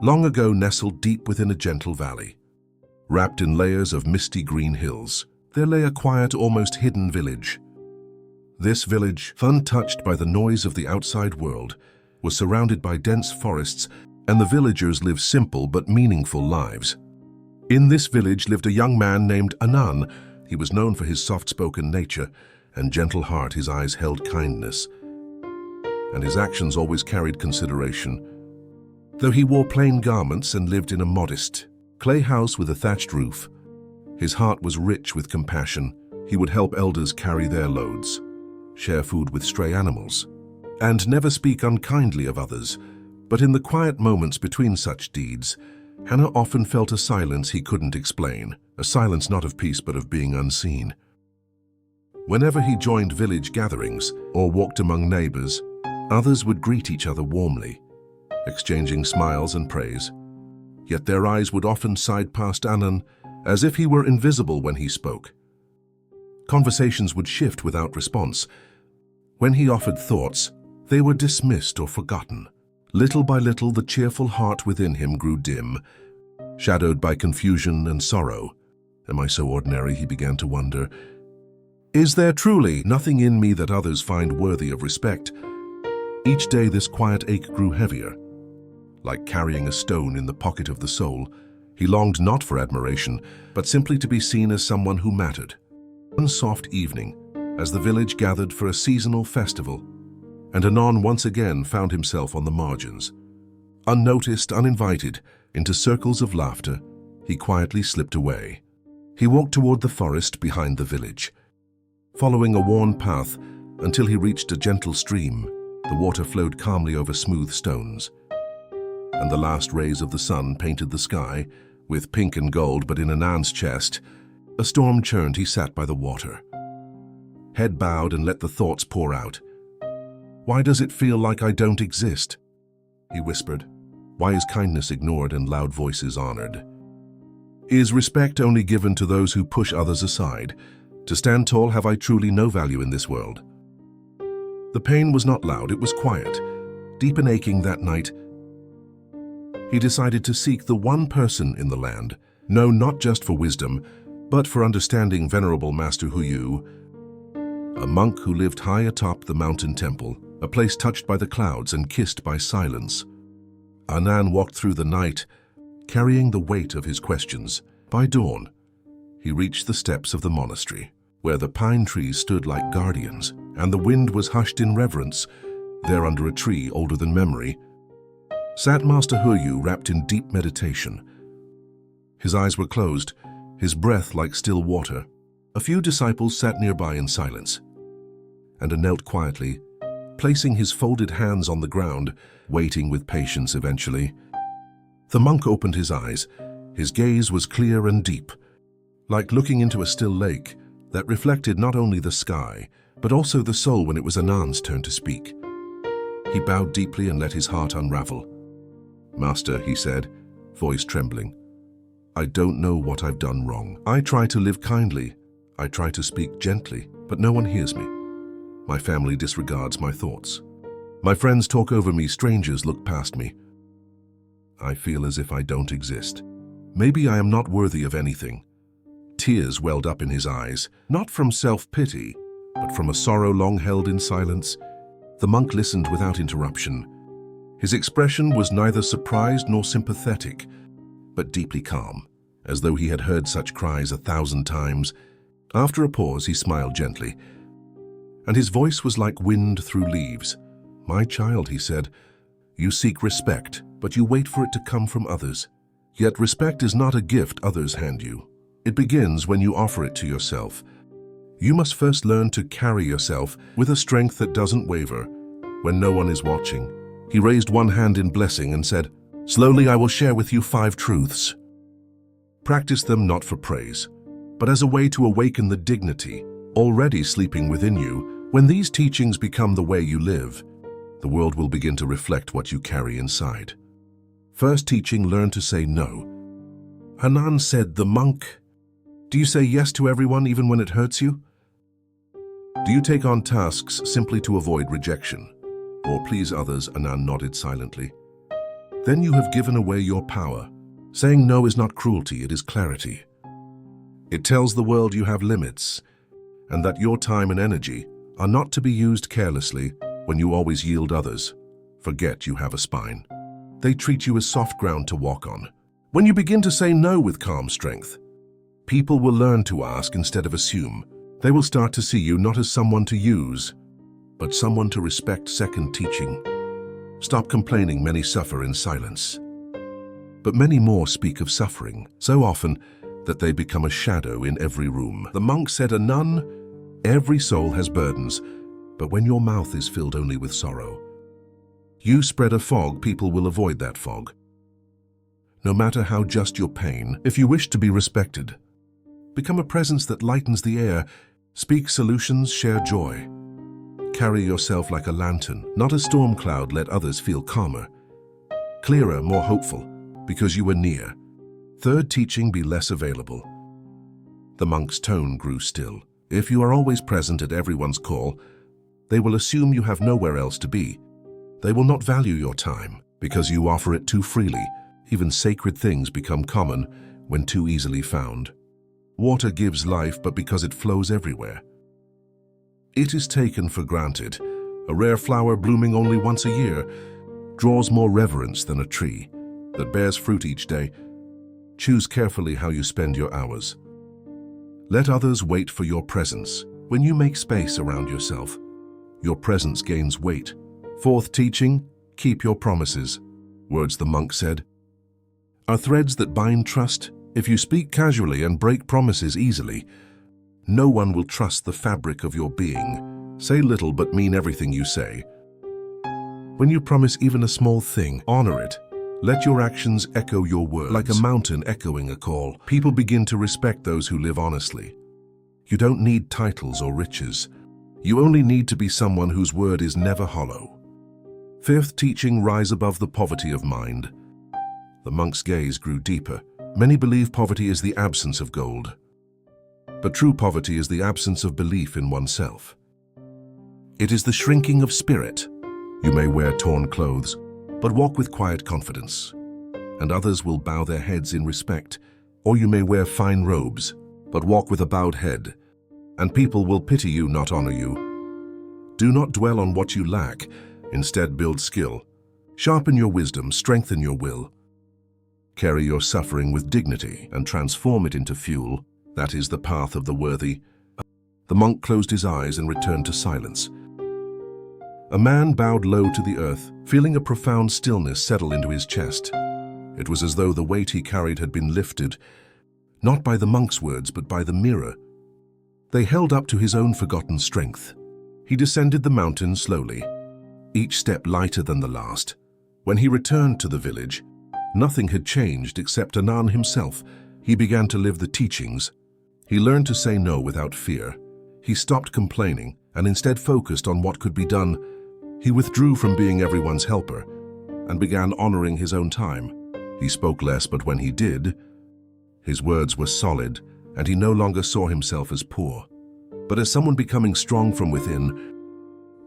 long ago nestled deep within a gentle valley. Wrapped in layers of misty green hills, there lay a quiet, almost hidden village. This village, untouched by the noise of the outside world, was surrounded by dense forests, and the villagers lived simple but meaningful lives. In this village lived a young man named Anan. He was known for his soft-spoken nature and gentle heart. His eyes held kindness, and his actions always carried consideration. Though he wore plain garments and lived in a modest clay house with a thatched roof, his heart was rich with compassion. He would help elders carry their loads, share food with stray animals, and never speak unkindly of others. But in the quiet moments between such deeds, Hannah often felt a silence he couldn't explain, a silence not of peace but of being unseen. Whenever he joined village gatherings or walked among neighbors, others would greet each other warmly, exchanging smiles and praise. Yet their eyes would often side past Anan, as if he were invisible when he spoke. Conversations would shift without response. When he offered thoughts, they were dismissed or forgotten. Little by little, the cheerful heart within him grew dim, shadowed by confusion and sorrow. Am I so ordinary, he began to wonder. Is there truly nothing in me that others find worthy of respect? Each day this quiet ache grew heavier. Like carrying a stone in the pocket of the soul, he longed not for admiration, but simply to be seen as someone who mattered. One soft evening, as the village gathered for a seasonal festival, and Anan once again found himself on the margins. Unnoticed, uninvited, into circles of laughter, he quietly slipped away. He walked toward the forest behind the village, following a worn path until he reached a gentle stream. The water flowed calmly over smooth stones, and the last rays of the sun painted the sky with pink and gold. But in Anan's chest, a storm churned. He sat by the water, head bowed, and let the thoughts pour out. Why does it feel like I don't exist? He whispered. Why is kindness ignored and loud voices honored? Is respect only given to those who push others aside? To stand tall, have I truly no value in this world? The pain was not loud, it was quiet. Deep and aching that night, he decided to seek the one person in the land, no, not just for wisdom, but for understanding. Venerable Master Huyu, a monk who lived high atop the mountain temple, a place touched by the clouds and kissed by silence. Anan walked through the night, carrying the weight of his questions. By dawn, he reached the steps of the monastery, where the pine trees stood like guardians, and the wind was hushed in reverence. There, under a tree older than memory, sat Master Huyu, wrapped in deep meditation. His eyes were closed, his breath like still water. A few disciples sat nearby in silence, and knelt quietly, placing his folded hands on the ground, waiting with patience. Eventually, the monk opened his eyes. His gaze was clear and deep, like looking into a still lake that reflected not only the sky, but also the soul. When it was Anan's turn to speak, he bowed deeply and let his heart unravel. Master, he said, voice trembling, I don't know what I've done wrong. I try to live kindly. I try to speak gently, but no one hears me. My family disregards my thoughts. My friends talk over me. Strangers look past me. I feel as if I don't exist. Maybe I am not worthy of anything. Tears welled up in his eyes, not from self-pity, but from a sorrow long held in silence. The monk listened without interruption. His expression was neither surprised nor sympathetic, but deeply calm, as though he had heard such cries 1,000 times. After a pause, he smiled gently, and his voice was like wind through leaves. My child, he said, you seek respect, but you wait for it to come from others. Yet respect is not a gift others hand you. It begins when you offer it to yourself. You must first learn to carry yourself with a strength that doesn't waver when no one is watching. He raised one hand in blessing and said, slowly I will share with you 5 truths. Practice them not for praise, but as a way to awaken the dignity already sleeping within you. When these teachings become the way you live, the world will begin to reflect what you carry inside. First teaching, learn to say no. Anan said, the monk, do you say yes to everyone even when it hurts you? Do you take on tasks simply to avoid rejection or please others? Anan nodded silently. then you have given away your power. Saying no is not cruelty, it is clarity. It tells the world you have limits, and that your time and energy are not to be used carelessly when you always yield others. Forget you have a spine. They treat you as soft ground to walk on. When you begin to say no with calm strength, people will learn to ask instead of assume. They will start to see you not as someone to use, but someone to respect. Second teaching. Stop complaining. Many suffer in silence, but many more speak of suffering, so often that they become a shadow in every room. The monk said, Anan, every soul has burdens, but when your mouth is filled only with sorrow, you spread a fog. People will avoid that fog. No matter how just your pain, if you wish to be respected, become a presence that lightens the air. Speak solutions, share joy. Carry yourself like a lantern, not a storm cloud. Let others feel calmer, clearer, more hopeful, because you are near. Third teaching, be less available. The monk's tone grew still. If you are always present at everyone's call, they will assume you have nowhere else to be. They will not value your time because you offer it too freely. Even sacred things become common when too easily found. Water gives life, but because it flows everywhere, it is taken for granted. A rare flower blooming only once a year draws more reverence than a tree that bears fruit each day. Choose carefully how you spend your hours. Let others wait for your presence. When you make space around yourself, your presence gains weight. Fourth teaching, keep your promises. Words, the monk said, are threads that bind trust. If you speak casually and break promises easily, no one will trust the fabric of your being. Say little but mean everything you say. When you promise even a small thing, honor it. Let your actions echo your words. Like a mountain echoing a call, people begin to respect those who live honestly. You don't need titles or riches. You only need to be someone whose word is never hollow. Fifth teaching, rise above the poverty of mind. The monk's gaze grew deeper. Many believe poverty is the absence of gold, but true poverty is the absence of belief in oneself. It is the shrinking of spirit. You may wear torn clothes, but walk with quiet confidence, and others will bow their heads in respect. Or you may wear fine robes, but walk with a bowed head, and people will pity you, not honor you. Do not dwell on what you lack. Instead, build skill. Sharpen your wisdom, strengthen your will. Carry your suffering with dignity and transform it into fuel. That is the path of the worthy. The monk closed his eyes and returned to silence. A man bowed low to the earth, feeling a profound stillness settle into his chest. It was as though the weight he carried had been lifted, not by the monk's words, but by the mirror. They held up to his own forgotten strength. He descended the mountain slowly, each step lighter than the last. When he returned to the village, nothing had changed except Anan himself. He began to live the teachings. He learned to say no without fear. He stopped complaining and instead focused on what could be done. He withdrew from being everyone's helper and began honoring his own time. He spoke less, but when he did, his words were solid, and he no longer saw himself as poor, but as someone becoming strong from within.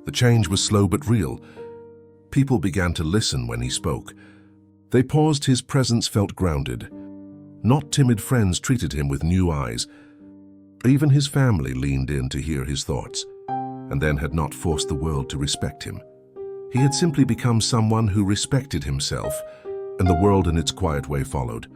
The change was slow but real. People began to listen when he spoke. They paused. His presence felt grounded. Not timid friends treated him with new eyes. Even his family leaned in to hear his thoughts, and then had not forced the world to respect him. He had simply become someone who respected himself, and the world in its quiet way followed.